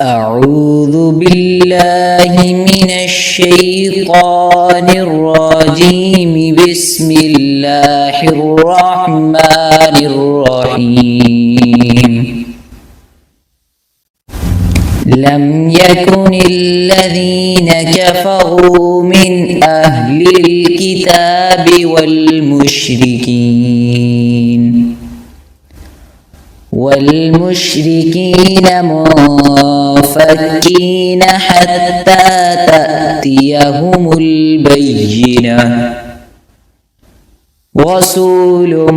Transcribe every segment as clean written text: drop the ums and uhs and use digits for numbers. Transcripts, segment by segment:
أعوذ بالله من الشيطان الرجيم. بسم الله الرحمن الرحيم. لم يكن الذين كفروا من أهل الكتاب والمشركين منفكين حتى تأتيهم البينة. رسول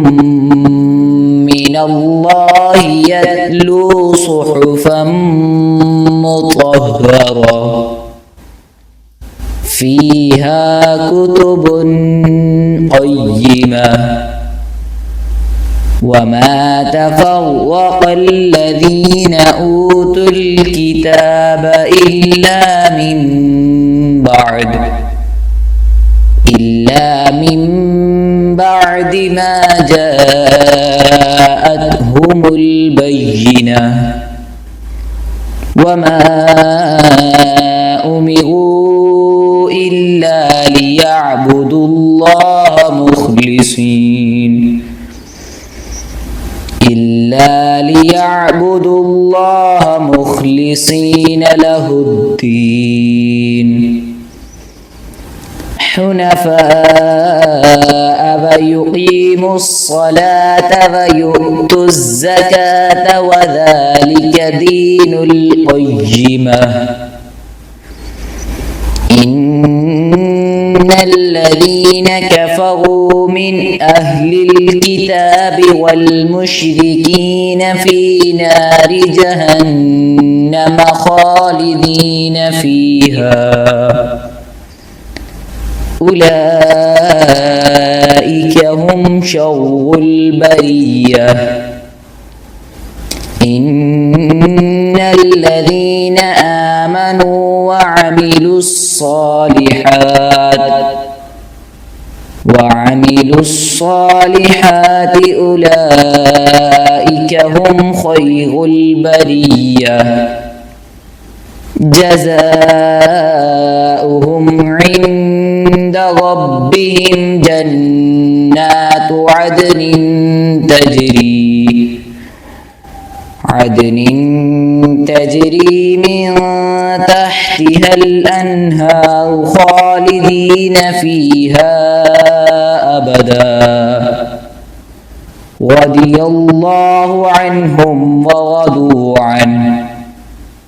من الله يتلو صحفا مطهرة فيها كتب قيمة. وما تفرق الذين أوتوا الكتاب إلا من بعد ما جاءتهم البينة. وما أمروا إلا ليعبدوا الله مخلصين له الدين حنفاء ويقيموا الصلاة ويؤتوا الزكاة وذلك دين القيمة. إن الذين كفروا من أهل الكتاب والمشركين في نار جهنم خالدين فيها أولئك هم شر البرية. إن الذين آمنوا وعملوا الصالحات أولئك هم خير البرية. جزاؤهم عند ربهم جنات عدن تجري من تحتها الأنهار خالدين فيها أبدا. رضي الله عنهم ورضوا عنه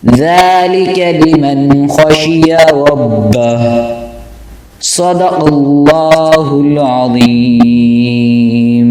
ذلك لمن خشي ربه. صدق الله العظيم.